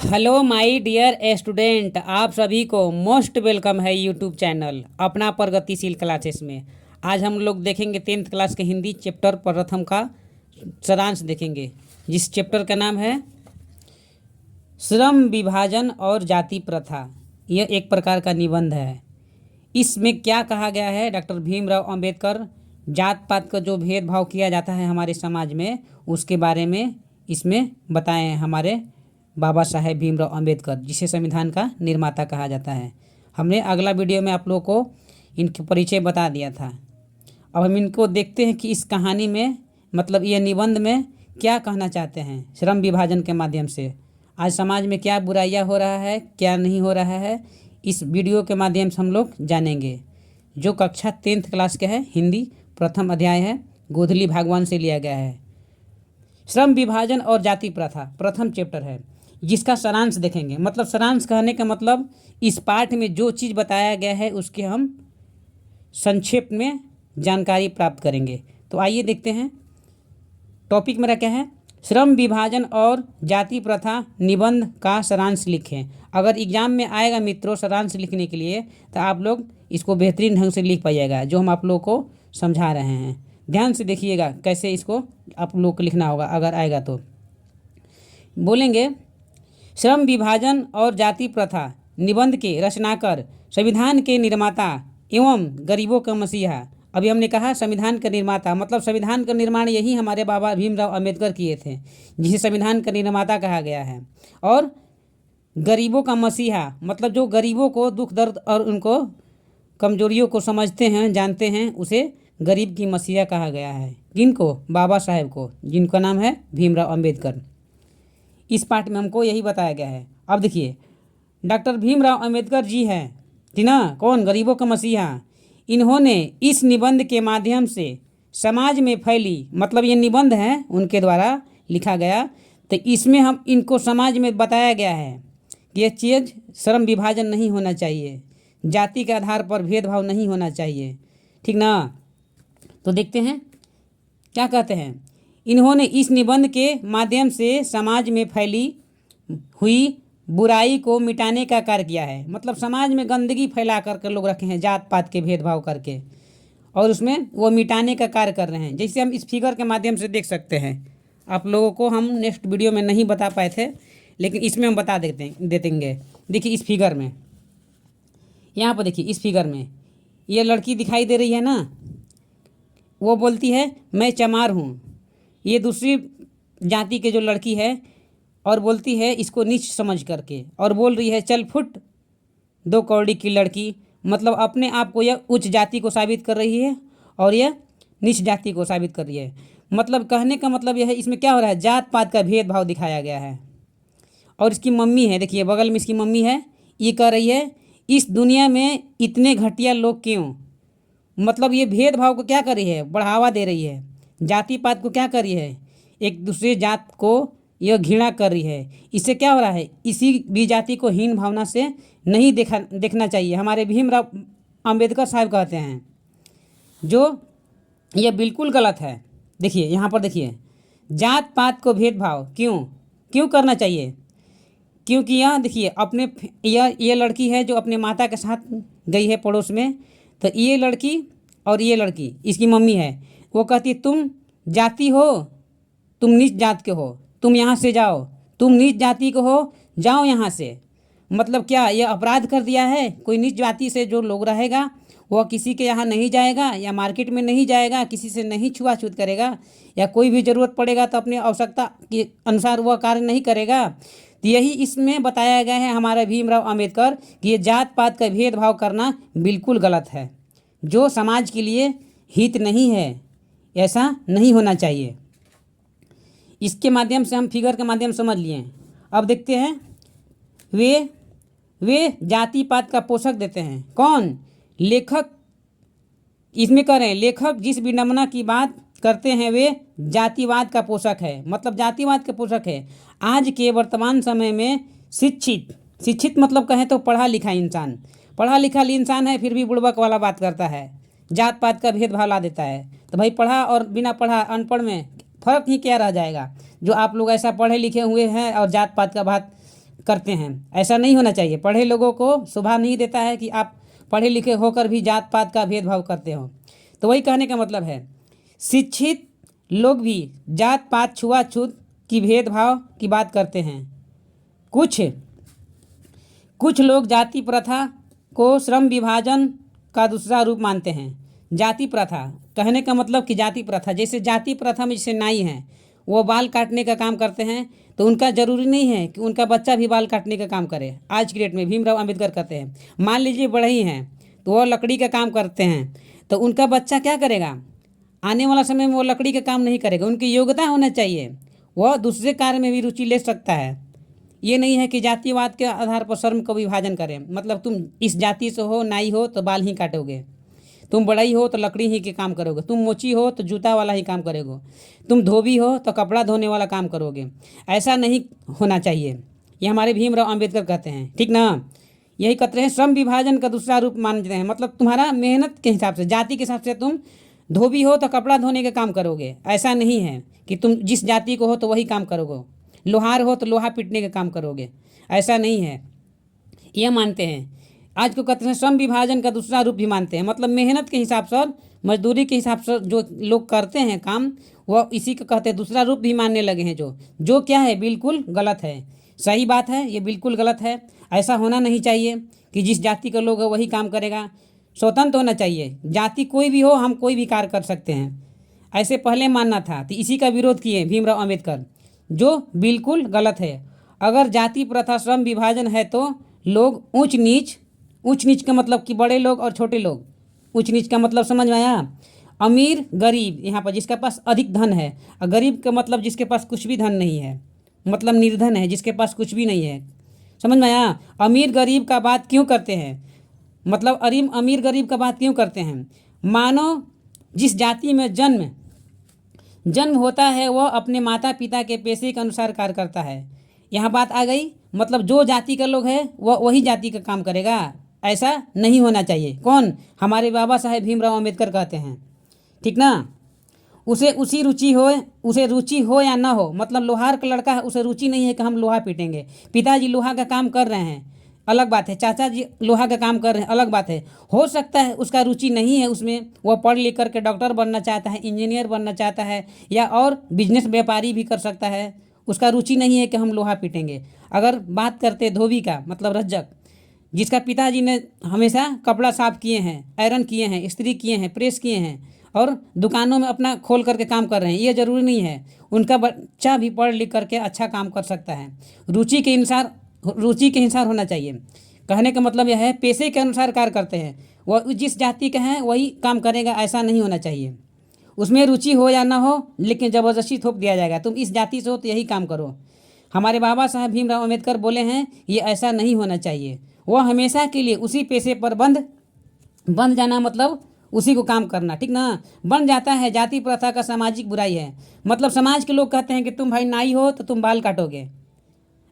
Hello my dear student, आप सभी को मोस्ट वेलकम है यूट्यूब चैनल अपना प्रगतिशील क्लासेस में। आज हम लोग देखेंगे 10th क्लास के हिंदी चैप्टर प्रथम का सारांश देखेंगे, जिस चैप्टर का नाम है श्रम विभाजन और जाति प्रथा। यह एक प्रकार का निबंध है। इसमें क्या कहा गया है, डॉक्टर भीमराव अंबेडकर जात पात का जो भेदभाव किया जाता है हमारे समाज में, उसके बारे में इसमें बताए हैं हमारे बाबा साहेब भीमराव अंबेडकर, जिसे संविधान का निर्माता कहा जाता है। हमने अगला वीडियो में आप लोगों को इनके परिचय बता दिया था। अब हम इनको देखते हैं कि इस कहानी में मतलब यह निबंध में क्या कहना चाहते हैं। श्रम विभाजन के माध्यम से आज समाज में क्या बुराइयां हो रहा है, क्या नहीं हो रहा है, इस वीडियो के माध्यम से हम लोग जानेंगे। जो कक्षा 10th क्लास के है, हिंदी प्रथम अध्याय है, गोधली भागवान से लिया गया है। श्रम विभाजन और जाति प्रथा प्रथम चैप्टर है, जिसका सारांश देखेंगे। मतलब सारांश कहने का मतलब इस पाठ में जो चीज़ बताया गया है उसके हम संक्षेप में जानकारी प्राप्त करेंगे। तो आइए देखते हैं। टॉपिक मेरा क्या है, श्रम विभाजन और जाति प्रथा निबंध का सारांश लिखें। अगर एग्जाम में आएगा मित्रों सारांश लिखने के लिए, तो आप लोग इसको बेहतरीन ढंग से लिख पाइएगा, जो हम आप लोगों को समझा रहे हैं। ध्यान से देखिएगा कैसे इसको आप लोग को लिखना होगा। अगर आएगा तो बोलेंगे, श्रम विभाजन और जाति प्रथा निबंध के रचनाकार, संविधान के निर्माता एवं गरीबों का मसीहा। अभी हमने कहा संविधान का निर्माता, मतलब संविधान का निर्माण यही हमारे बाबा भीमराव अंबेडकर किए थे, जिसे संविधान का निर्माता कहा गया है। और गरीबों का मसीहा, मतलब जो गरीबों को दुख दर्द और उनको कमजोरियों को समझते हैं, जानते हैं, उसे गरीब की मसीहा कहा गया है। किनको? बाबा साहेब को, जिनका नाम है भीमराव अंबेडकर। इस पाठ में हमको यही बताया गया है। अब देखिए, डॉक्टर भीमराव अंबेडकर जी हैं, ठीक ना, कौन? गरीबों का मसीहा। इन्होंने इस निबंध के माध्यम से समाज में फैली, मतलब ये निबंध है उनके द्वारा लिखा गया, तो इसमें हम इनको समाज में बताया गया है कि यह चीज़ श्रम विभाजन नहीं होना चाहिए, जाति के आधार पर भेदभाव नहीं होना चाहिए, ठीक ना। तो देखते हैं क्या कहते हैं। इन्होंने इस निबंध के माध्यम से समाज में फैली हुई बुराई को मिटाने का कार्य किया है। मतलब समाज में गंदगी फैला करके लोग रखे हैं, जात पात के भेदभाव करके, और उसमें वो मिटाने का कार्य कर रहे हैं। जैसे हम इस फिगर के माध्यम से देख सकते हैं। आप लोगों को हम नेक्स्ट वीडियो में नहीं बता पाए थे, लेकिन इसमें हम बता देंगे। देखिए इस फिगर में, यहाँ पर देखिए इस फिगर में ये लड़की दिखाई दे रही है ना, वो बोलती है मैं चमार हूँ। ये दूसरी जाति के जो लड़की है और बोलती है इसको नीच समझ करके, और बोल रही है चल फुट दो कौड़ी की लड़की। मतलब अपने आप को यह उच्च जाति को साबित कर रही है और यह नीच जाति को साबित कर रही है। मतलब कहने का मतलब यह है, इसमें क्या हो रहा है, जात पात का भेदभाव दिखाया गया है। और इसकी मम्मी है, देखिए बगल में इसकी मम्मी है, ये कह रही है इस दुनिया में इतने घटिया लोग क्यों। मतलब ये भेदभाव को क्या कर रही है, बढ़ावा दे रही है। जाति पात को क्या कर रही है, एक दूसरे जात को यह घृणा कर रही है। इससे क्या हो रहा है, इसी भी जाति को हीन भावना से नहीं देखना चाहिए। हमारे भीमराव अंबेडकर साहब कहते हैं जो यह बिल्कुल गलत है। देखिए यहाँ पर देखिए, जात पात को भेदभाव क्यों करना चाहिए, क्योंकि यहाँ देखिए अपने ये लड़की है जो अपने माता के साथ गई है पड़ोस में, तो ये लड़की और ये लड़की इसकी मम्मी है, वो कहती तुम जाति हो, तुम नीच जात के हो, तुम यहाँ से जाओ, तुम नीच जाति को हो, जाओ यहाँ से। मतलब क्या यह अपराध कर दिया है? कोई नीच जाति से जो लोग रहेगा वह किसी के यहाँ नहीं जाएगा, या मार्केट में नहीं जाएगा, किसी से नहीं छुआछूत करेगा, या कोई भी ज़रूरत पड़ेगा तो अपनी आवश्यकता के अनुसार वह कार्य नहीं करेगा। तो यही इसमें बताया गया है हमारा भीमराव अंबेडकर कि ये जात पात का भेदभाव करना बिल्कुल गलत है, जो समाज के लिए हित नहीं है, ऐसा नहीं होना चाहिए। इसके माध्यम से हम फिगर के माध्यम समझ लिए। अब देखते हैं, वे जाति पात का पोषक देते हैं। कौन? लेखक इसमें कह रहे हैं, लेखक जिस विडंबना की बात करते हैं वे जातिवाद का पोषक है। मतलब जातिवाद का पोषक है। आज के वर्तमान समय में शिक्षित मतलब कहें तो पढ़ा लिखा इंसान है, फिर भी बुड़बक वाला बात करता है, जात पात का भेदभाव ला देता है। तो भाई पढ़ा और बिना पढ़ा अनपढ़ में फ़र्क ही क्या रह जाएगा। जो आप लोग ऐसा पढ़े लिखे हुए हैं और जात पात का बात करते हैं। ऐसा नहीं होना चाहिए। पढ़े लोगों को शोभा नहीं देता है कि आप पढ़े लिखे होकर भी जात पात का भेदभाव करते हो। तो वही कहने का मतलब है, शिक्षित लोग भी जात पात छुआछूत की भेदभाव की बात करते हैं। कुछ कुछ लोग जाति प्रथा को श्रम विभाजन का दूसरा रूप मानते हैं। जाति प्रथा कहने का मतलब कि जाति प्रथा, जैसे जाति प्रथा में जैसे नाई हैं, वो बाल काटने का काम करते हैं, तो उनका ज़रूरी नहीं है कि उनका बच्चा भी बाल काटने का काम करे। आज की डेट में भीमराव अंबेडकर कहते हैं, मान लीजिए बढ़ई हैं तो वो लकड़ी का काम करते हैं, तो उनका बच्चा क्या करेगा? आने वाला समय में वो लकड़ी का काम नहीं करेगा। उनकी योग्यता होना चाहिए, वह दूसरे कार्य में भी रुचि ले सकता है। ये नहीं है कि जातिवाद के आधार पर श्रम का विभाजन करें, मतलब तुम इस जाति से हो, नाई हो तो बाल ही काटोगे, तुम बढ़ई हो तो लकड़ी ही के काम करोगे, तुम मोची हो तो जूता वाला ही काम करोगे, तुम धोबी हो तो कपड़ा धोने वाला काम करोगे। ऐसा नहीं होना चाहिए। ये हमारे भीमराव अंबेडकर कहते हैं, ठीक ना। यही कहते हैं श्रम विभाजन का दूसरा रूप मानते हैं, मतलब तुम्हारा मेहनत के हिसाब से, जाति के हिसाब से तुम धोबी हो तो कपड़ा धोने का काम करोगे। ऐसा नहीं है कि तुम जिस जाति को हो तो वही काम करोगे, लोहार हो तो लोहा पीटने का काम करोगे। ऐसा नहीं है, ये मानते हैं। आज को कहते हैं श्रम विभाजन का दूसरा रूप भी मानते हैं, मतलब मेहनत के हिसाब से, मजदूरी के हिसाब से जो लोग करते हैं काम, वह इसी को कहते हैं दूसरा रूप भी मानने लगे हैं। जो क्या है बिल्कुल गलत है। सही बात है, ये बिल्कुल गलत है। ऐसा होना नहीं चाहिए कि जिस जाति का लोग है वही काम करेगा। स्वतंत्र होना चाहिए, जाति कोई भी हो, हम कोई भी कार्य कर सकते हैं, ऐसे पहले मानना था। तो इसी का विरोध किए भीमराव अंबेडकर, जो बिल्कुल गलत है। अगर जाति प्रथा श्रम विभाजन है तो लोग ऊंच नीच का मतलब कि बड़े लोग और छोटे लोग, ऊंच नीच का मतलब समझ में आया? अमीर गरीब, यहाँ पर जिसके पास अधिक धन है, और गरीब का मतलब जिसके पास कुछ भी धन नहीं है, मतलब निर्धन है, जिसके पास कुछ भी नहीं है। समझ में आया? अमीर गरीब का बात क्यों करते हैं, मतलब अमीर गरीब का बात क्यों करते हैं? मानो जिस जाति में जन्म होता है वह अपने माता पिता के पेशे के अनुसार कार्य करता है। यहाँ बात आ गई, मतलब जो जाति का लोग है वह वही जाति का काम करेगा। ऐसा नहीं होना चाहिए। कौन? हमारे बाबा साहेब भीमराव अंबेडकर कहते हैं, ठीक ना। उसे रुचि हो या ना हो, मतलब लोहार का लड़का है, उसे रुचि नहीं है कि हम लोहा पीटेंगे। पिताजी लोहा का काम कर रहे हैं, अलग बात है। चाचा जी लोहा का काम कर रहे हैं, अलग बात है। हो सकता है उसका रुचि नहीं है उसमें, वह पढ़ लिख करके डॉक्टर बनना चाहता है, इंजीनियर बनना चाहता है, या और बिजनेस व्यापारी भी कर सकता है। उसका रुचि नहीं है कि हम लोहा पीटेंगे। अगर बात करते धोबी का, मतलब रज्जक, जिसका पिताजी ने हमेशा कपड़ा साफ किए हैं, आयरन किए हैं, इस्त्री किए हैं, प्रेस किए हैं, और दुकानों में अपना खोल करके काम कर रहे हैं, ये ज़रूरी नहीं है उनका बच्चा भी पढ़ लिख करके अच्छा काम कर सकता है। रुचि के अनुसार होना चाहिए। कहने का मतलब यह है, पेशे के अनुसार कार्य करते हैं, वह जिस जाति का है वही काम करेगा, ऐसा नहीं होना चाहिए। उसमें रुचि हो या ना हो, लेकिन ज़बरदस्ती थोप दिया जाएगा, तुम इस जाति से हो तो यही काम करो। हमारे बाबा साहब भीमराव अंबेडकर बोले हैं, ये ऐसा नहीं होना चाहिए। वह हमेशा के लिए उसी पेशे पर बंध जाना, मतलब उसी को काम करना, ठीक ना। बन जाता है जाति प्रथा का सामाजिक बुराई है, मतलब समाज के लोग कहते हैं कि तुम भाई नाई हो तो तुम बाल काटोगे,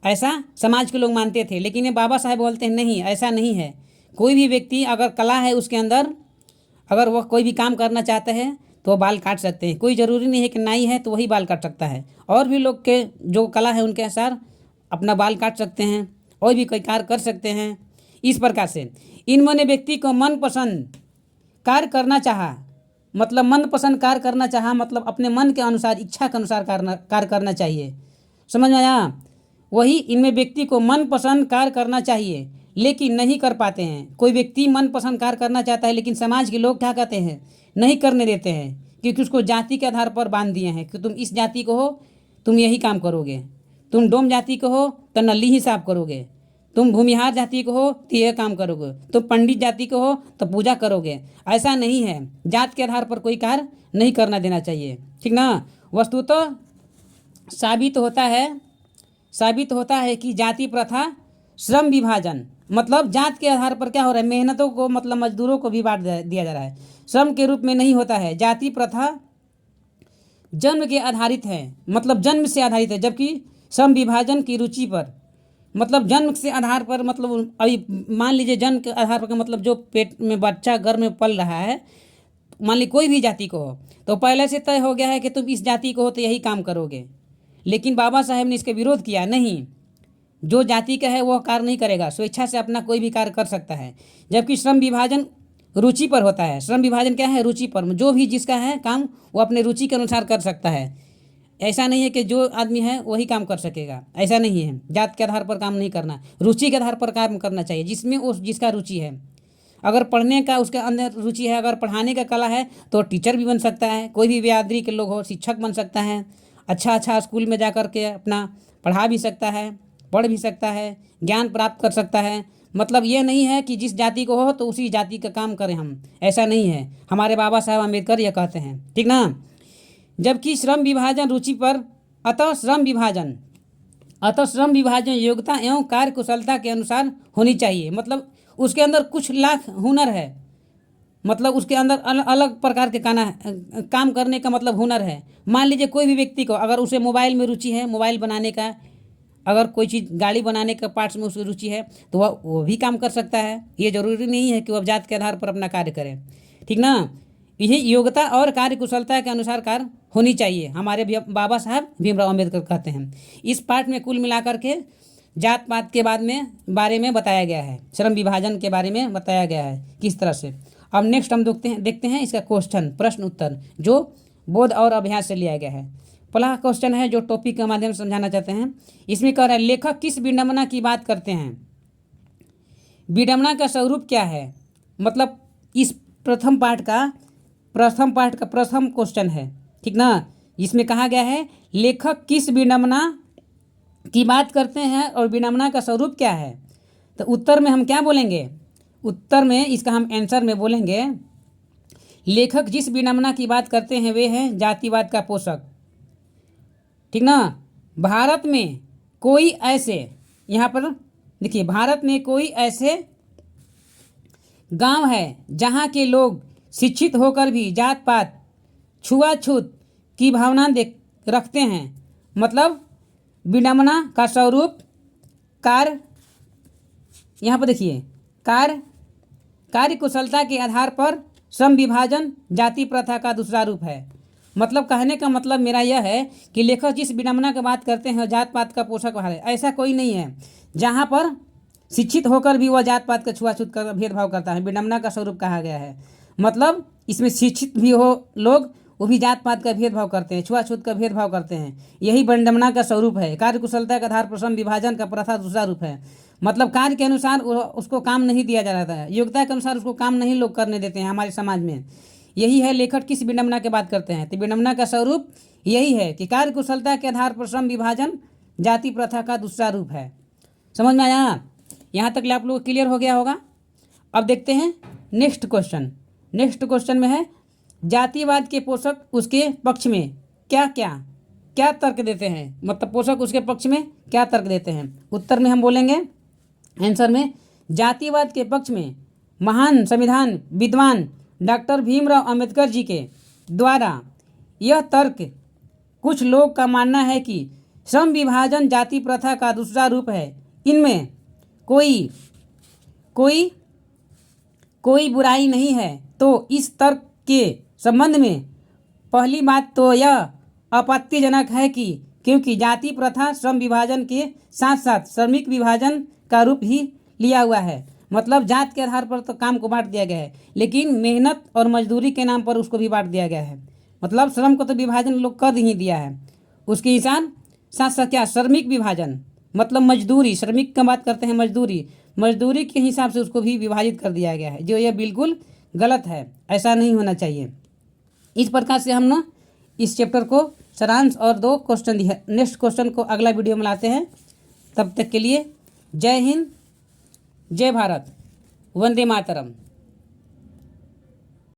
ऐसा समाज के लोग मानते थे। लेकिन ये बाबा साहब बोलते हैं नहीं, ऐसा नहीं है। कोई भी व्यक्ति अगर कला है उसके अंदर, अगर वह कोई भी काम करना चाहता है तो वो बाल काट सकते हैं। कोई ज़रूरी नहीं है कि नाई है तो वही बाल काट सकता है, और भी लोग के जो कला है उनके अनुसार अपना बाल काट सकते हैं, और भी कोई कार्य कर सकते हैं। इस प्रकार से इनमें व्यक्ति को मनपसंद कार्य करना चाहा, मतलब मनपसंद कार्य करना चाहा, मतलब अपने मन के अनुसार, इच्छा के अनुसार कार्य करना चाहिए। समझ में आया? वही इनमें व्यक्ति को मनपसंद कार्य करना चाहिए, लेकिन नहीं कर पाते हैं। कोई व्यक्ति मनपसंद कार्य करना चाहता है, लेकिन समाज के लोग क्या कहते हैं, नहीं करने देते हैं, क्योंकि उसको जाति के आधार पर बांध दिए हैं कि तुम इस जाति को हो तुम यही काम करोगे, तुम डोम जाति को हो तो नली ही साफ करोगे, तुम भूमिहार जाति को हो तो यह काम करोगे, तुम पंडित जाति को हो तो पूजा करोगे। ऐसा नहीं है, जात के आधार पर कोई कार्य नहीं करना देना चाहिए, ठीक ना। वस्तुतः साबित होता है कि जाति प्रथा श्रम विभाजन, मतलब जात के आधार पर क्या हो रहा है, मेहनतों को, मतलब मजदूरों को भी बांट दिया जा रहा है, श्रम के रूप में नहीं होता है। जाति प्रथा जन्म के आधारित है, मतलब जन्म से आधारित है, जबकि श्रम विभाजन की रुचि पर, मतलब जन्म से आधार पर, मतलब अभी मान लीजिए जन्म के आधार पर, मतलब जो पेट में बच्चा घर में पल रहा है, मान ली कोई भी जाति को हो, तो पहले से तय हो गया है कि तुम इस जाति को हो तो यही काम करोगे। लेकिन बाबा साहेब ने इसका विरोध किया, नहीं, जो जाति का है वह कार्य नहीं करेगा, स्वेच्छा से अपना कोई भी कार्य कर सकता है। जबकि श्रम विभाजन रुचि पर होता है। श्रम विभाजन क्या है? रुचि पर। जो भी जिसका है काम वो अपने रुचि के अनुसार कर सकता है। ऐसा नहीं है कि जो आदमी है वही काम कर सकेगा, ऐसा नहीं है। जात के आधार पर काम नहीं करना, रुचि के आधार पर काम करना चाहिए, जिसमें उस जिसका रुचि है। अगर पढ़ने का उसके अंदर रुचि है, अगर पढ़ाने का कला है तो टीचर भी बन सकता है। कोई भी बिरादरी के लोग हो, शिक्षक बन सकता है। अच्छा स्कूल में जा कर के अपना पढ़ा भी सकता है, पढ़ भी सकता है, ज्ञान प्राप्त कर सकता है। मतलब ये नहीं है कि जिस जाति को हो तो उसी जाति का काम करें हम, ऐसा नहीं है। हमारे बाबा साहब अम्बेडकर ये कहते हैं, ठीक ना। जबकि श्रम विभाजन रुचि पर, अतः श्रम विभाजन योग्यता एवं कार्य कुशलता के अनुसार होनी चाहिए। मतलब उसके अंदर कुछ लाख हुनर है, मतलब उसके अंदर अलग प्रकार के काम करने का मतलब हुनर है। मान लीजिए कोई भी व्यक्ति को अगर उसे मोबाइल में रुचि है, मोबाइल बनाने का, अगर कोई चीज़ गाड़ी बनाने का पार्ट्स में उसकी रुचि है तो वह वो भी काम कर सकता है। ये जरूरी नहीं है कि वह जात के आधार पर अपना कार्य करे, ठीक ना। यही योग्यता और कार्य कुशलता के अनुसार कार्य होनी चाहिए, हमारे बाबा साहब भीमराव अम्बेडकर कहते हैं। इस पार्ट में कुल मिलाकर के जात पात के बारे में बताया गया है, श्रम विभाजन के बारे में बताया गया है किस तरह से। अब नेक्स्ट हम देखते हैं इसका क्वेश्चन, प्रश्न उत्तर, जो बोध और अभ्यास से लिया गया है। पहला क्वेश्चन है जो टॉपिक के माध्यम से समझाना चाहते हैं। इसमें कह रहा है लेखक किस विडंबना की बात करते हैं? विडंबना का स्वरूप क्या है? मतलब इस प्रथम पाठ का प्रथम क्वेश्चन है, ठीक ना। इसमें कहा गया है लेखक किस विडंबना की बात करते हैं और विडंबना का स्वरूप क्या है। तो उत्तर में हम क्या बोलेंगे? उत्तर में इसका हम आंसर में बोलेंगे लेखक जिस विडंबना की बात करते हैं वे हैं जातिवाद का पोषक, ठीक ना। भारत में कोई ऐसे, यहाँ पर देखिए, भारत में कोई ऐसे गांव है जहाँ के लोग शिक्षित होकर भी जात पात छुआछूत की भावना रखते हैं। मतलब विडंबना का स्वरूप कार्य, यहाँ पर देखिए, कार्य कुशलता के आधार पर श्रम विभाजन जाति प्रथा का दूसरा रूप है। मतलब कहने का मतलब मेरा यह है कि लेखक जिस विडंबना की बात करते हैं जात पात का पोषक है। ऐसा कोई नहीं है जहाँ पर शिक्षित होकर भी वह जात पात का छुआछूत कर भेदभाव करता है, विडंबना का स्वरूप कहा गया है। मतलब इसमें शिक्षित भी हो लोग, वो भी जात पात का भेदभाव करते हैं, छुआछूत का भेदभाव करते हैं, यही विडंबना का स्वरूप है। कार्य कुशलता के आधार पर श्रम विभाजन का प्रथा दूसरा रूप है। मतलब कार्य के अनुसार उसको काम नहीं दिया जा रहा है, योग्यता के अनुसार उसको काम नहीं लोग करने देते हैं हमारे समाज में। यही है लेखक किस विडंबना की बात करते हैं। तो विडंबना का स्वरूप यही है कि कार्य कुशलता के आधार पर श्रम विभाजन जाति प्रथा का दूसरा रूप है। समझ में आया? यहाँ तक आप लोग क्लियर हो गया होगा। अब देखते हैं नेक्स्ट क्वेश्चन। नेक्स्ट क्वेश्चन में है जातिवाद के पोषक उसके पक्ष में क्या तर्क देते हैं। मतलब पोषक उसके पक्ष में क्या तर्क देते हैं। उत्तर में हम बोलेंगे, आंसर में, जातिवाद के पक्ष में महान संविधान विद्वान डॉक्टर भीमराव अंबेडकर जी के द्वारा यह तर्क, कुछ लोग का मानना है कि श्रम विभाजन जाति प्रथा का दूसरा रूप है। इनमें कोई बुराई नहीं है। तो इस तर्क के संबंध में पहली बात तो यह आपत्तिजनक है कि क्योंकि जाति प्रथा श्रम विभाजन के साथ साथ श्रमिक विभाजन का रूप ही लिया हुआ है। मतलब जात के आधार पर तो काम को बांट दिया गया है, लेकिन मेहनत और मजदूरी के नाम पर उसको भी बांट दिया गया है। मतलब श्रम को तो विभाजन लोग कर ही दिया है, उसके हिसाब साथ साथ क्या श्रमिक विभाजन, मतलब मजदूरी, श्रमिक का बात करते हैं, मजदूरी के हिसाब से उसको भी विभाजित कर दिया गया है, जो यह बिल्कुल गलत है, ऐसा नहीं होना चाहिए। इस प्रकार से हम ना इस चैप्टर को सारांश और 2 क्वेश्चन दिया। नेक्स्ट क्वेश्चन को अगला वीडियो में लाते हैं। तब तक के लिए जय हिंद, जय भारत, वंदे मातरम।